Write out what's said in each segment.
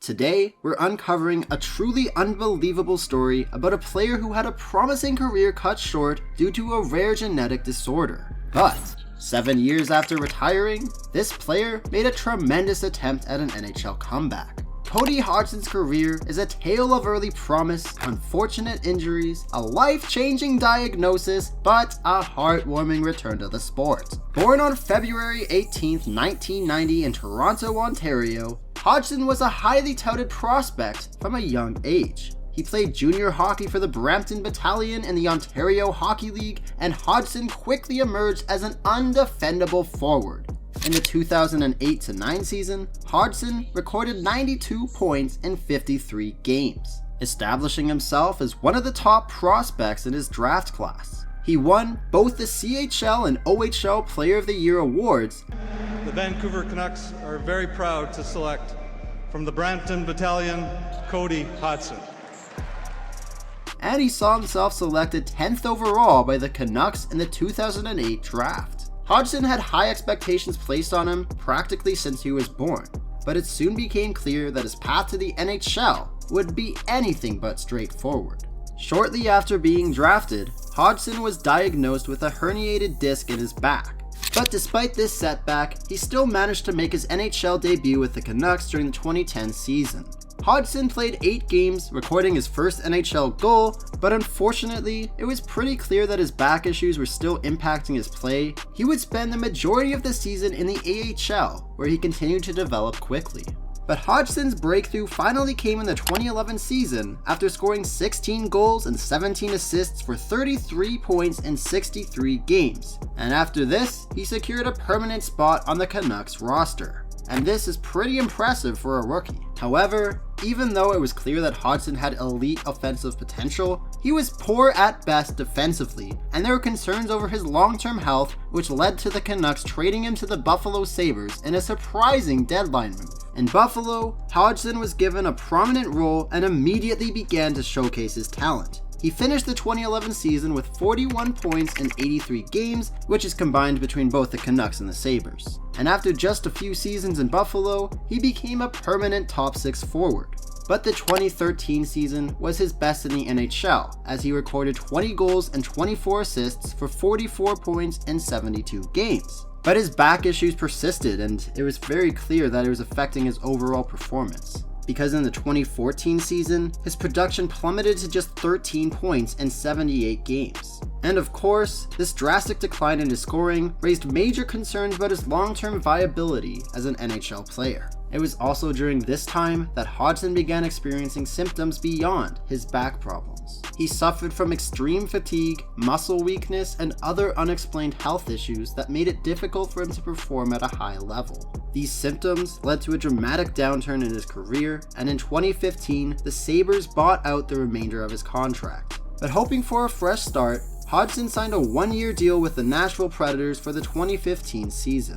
Today, we're uncovering a truly unbelievable story about a player who had a promising career cut short due to a rare genetic disorder. But 7 years after retiring, this player made a tremendous attempt at an NHL comeback. Cody Hodgson's career is a tale of early promise, unfortunate injuries, a life-changing diagnosis, but a heartwarming return to the sport. Born on February 18, 1990 in Toronto, Ontario, Hodgson was a highly touted prospect from a young age. He played junior hockey for the Brampton Battalion in the Ontario Hockey League, and Hodgson quickly emerged as an undefendable forward. In the 2008-9 season, Hodgson recorded 92 points in 53 games, establishing himself as one of the top prospects in his draft class. He won both the CHL and OHL Player of the Year awards. The Vancouver Canucks are very proud to select from the Brampton Battalion, Cody Hodgson. And he saw himself selected 10th overall by the Canucks in the 2008 draft. Hodgson had high expectations placed on him practically since he was born, but it soon became clear that his path to the NHL would be anything but straightforward. Shortly after being drafted, Hodgson was diagnosed with a herniated disc in his back. But despite this setback, he still managed to make his NHL debut with the Canucks during the 2010 season. Hodgson played 8 games, recording his first NHL goal, but unfortunately, it was pretty clear that his back issues were still impacting his play. He would spend the majority of the season in the AHL, where he continued to develop quickly. But Hodgson's breakthrough finally came in the 2011 season after scoring 16 goals and 17 assists for 33 points in 63 games. And after this, he secured a permanent spot on the Canucks roster. And this is pretty impressive for a rookie. However, even though it was clear that Hodgson had elite offensive potential, he was poor at best defensively, and there were concerns over his long-term health, which led to the Canucks trading him to the Buffalo Sabres in a surprising deadline move. In Buffalo, Hodgson was given a prominent role and immediately began to showcase his talent. He finished the 2011 season with 41 points in 83 games, which is combined between both the Canucks and the Sabres. And after just a few seasons in Buffalo, he became a permanent top 6 forward. But the 2013 season was his best in the NHL, as he recorded 20 goals and 24 assists for 44 points in 72 games. But his back issues persisted, and it was very clear that it was affecting his overall performance. Because in the 2014 season, his production plummeted to just 13 points in 78 games. And of course, this drastic decline in his scoring raised major concerns about his long-term viability as an NHL player. It was also during this time that Hodgson began experiencing symptoms beyond his back problems. He suffered from extreme fatigue, muscle weakness, and other unexplained health issues that made it difficult for him to perform at a high level. These symptoms led to a dramatic downturn in his career, and in 2015, the Sabres bought out the remainder of his contract. But hoping for a fresh start, Hodgson signed a 1-year deal with the Nashville Predators for the 2015 season.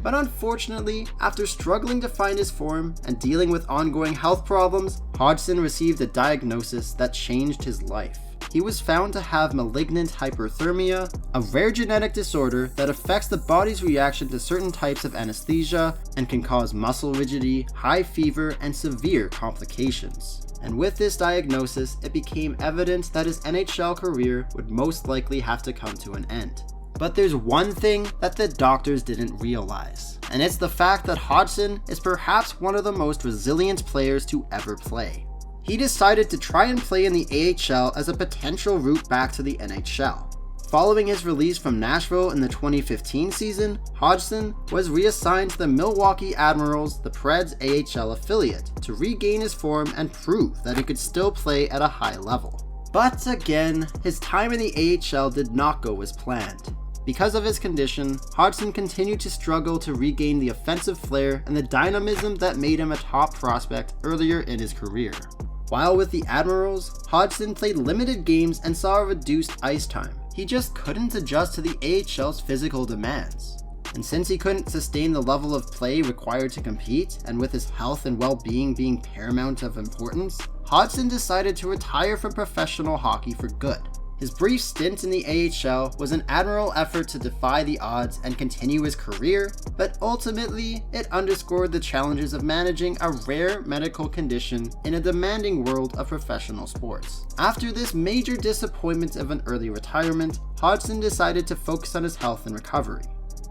But unfortunately, after struggling to find his form and dealing with ongoing health problems, Hodgson received a diagnosis that changed his life. He was found to have malignant hyperthermia, a rare genetic disorder that affects the body's reaction to certain types of anesthesia and can cause muscle rigidity, high fever, and severe complications. And with this diagnosis, it became evident that his NHL career would most likely have to come to an end. But there's one thing that the doctors didn't realize, and it's the fact that Hodgson is perhaps one of the most resilient players to ever play. He decided to try and play in the AHL as a potential route back to the NHL. Following his release from Nashville in the 2015 season, Hodgson was reassigned to the Milwaukee Admirals, the Preds AHL affiliate, to regain his form and prove that he could still play at a high level. But again, his time in the AHL did not go as planned. Because of his condition, Hodgson continued to struggle to regain the offensive flair and the dynamism that made him a top prospect earlier in his career. While with the Admirals, Hodgson played limited games and saw a reduced ice time. He just couldn't adjust to the AHL's physical demands. And since he couldn't sustain the level of play required to compete, and with his health and well-being being paramount of importance, Hodgson decided to retire from professional hockey for good. His brief stint in the AHL was an admirable effort to defy the odds and continue his career, but ultimately it underscored the challenges of managing a rare medical condition in a demanding world of professional sports. After this major disappointment of an early retirement, Hodgson decided to focus on his health and recovery.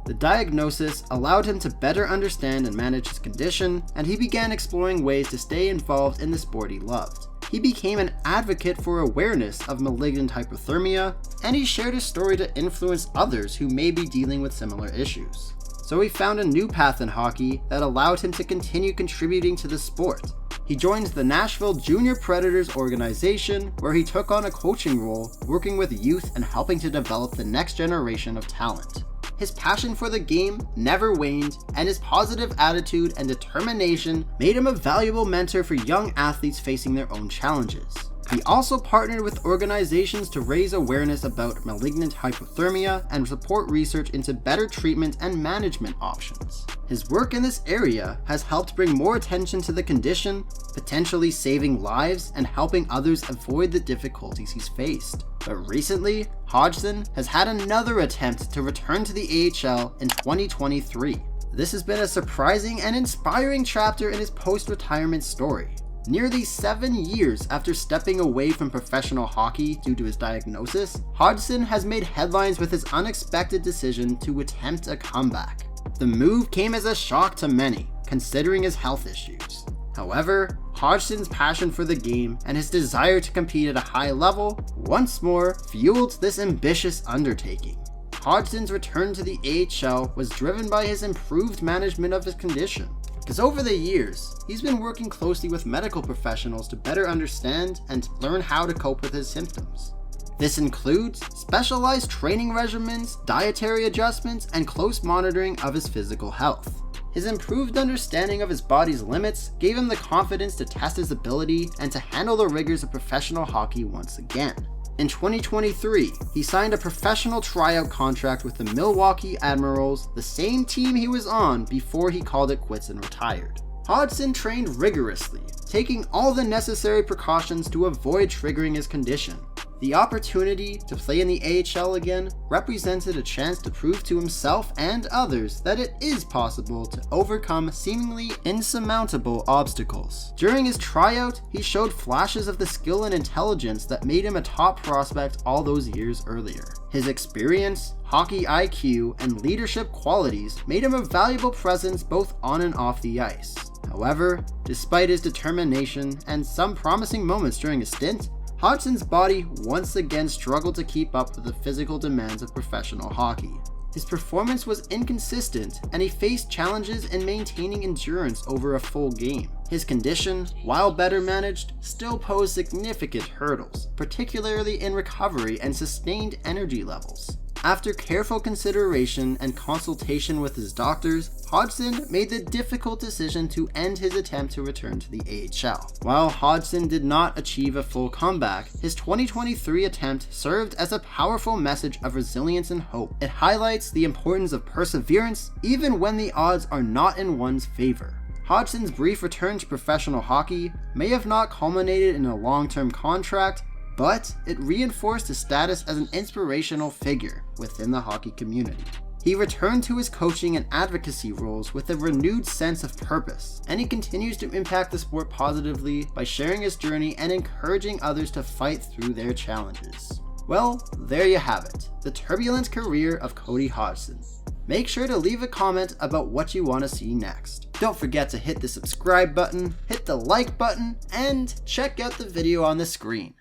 The diagnosis allowed him to better understand and manage his condition, and he began exploring ways to stay involved in the sport he loved. He became an advocate for awareness of malignant hyperthermia, and he shared his story to influence others who may be dealing with similar issues. So he found a new path in hockey that allowed him to continue contributing to the sport. He joined the Nashville Junior Predators organization, where he took on a coaching role, working with youth and helping to develop the next generation of talent. His passion for the game never waned, and his positive attitude and determination made him a valuable mentor for young athletes facing their own challenges. He also partnered with organizations to raise awareness about malignant hyperthermia and support research into better treatment and management options. His work in this area has helped bring more attention to the condition, potentially saving lives and helping others avoid the difficulties he's faced. But recently, Hodgson has had another attempt to return to the AHL in 2023. This has been a surprising and inspiring chapter in his post-retirement story. Nearly 7 years after stepping away from professional hockey due to his diagnosis, Hodgson has made headlines with his unexpected decision to attempt a comeback. The move came as a shock to many, considering his health issues. However, Hodgson's passion for the game and his desire to compete at a high level once more fueled this ambitious undertaking. Hodgson's return to the AHL was driven by his improved management of his condition. Because over the years, he's been working closely with medical professionals to better understand and learn how to cope with his symptoms. This includes specialized training regimens, dietary adjustments, and close monitoring of his physical health. His improved understanding of his body's limits gave him the confidence to test his ability and to handle the rigors of professional hockey once again. In 2023, he signed a professional tryout contract with the Milwaukee Admirals, the same team he was on before he called it quits and retired. Hodgson trained rigorously, taking all the necessary precautions to avoid triggering his condition. The opportunity to play in the AHL again represented a chance to prove to himself and others that it is possible to overcome seemingly insurmountable obstacles. During his tryout, he showed flashes of the skill and intelligence that made him a top prospect all those years earlier. His experience, hockey IQ, and leadership qualities made him a valuable presence both on and off the ice. However, despite his determination and some promising moments during his stint, Hodgson's body once again struggled to keep up with the physical demands of professional hockey. His performance was inconsistent, and he faced challenges in maintaining endurance over a full game. His condition, while better managed, still posed significant hurdles, particularly in recovery and sustained energy levels. After careful consideration and consultation with his doctors, Hodgson made the difficult decision to end his attempt to return to the AHL. While Hodgson did not achieve a full comeback, his 2023 attempt served as a powerful message of resilience and hope. It highlights the importance of perseverance even when the odds are not in one's favor. Hodgson's brief return to professional hockey may have not culminated in a long-term contract, but it reinforced his status as an inspirational figure within the hockey community. He returned to his coaching and advocacy roles with a renewed sense of purpose, and he continues to impact the sport positively by sharing his journey and encouraging others to fight through their challenges. Well, there you have it, the turbulent career of Cody Hodgson. Make sure to leave a comment about what you want to see next. Don't forget to hit the subscribe button, hit the like button, and check out the video on the screen.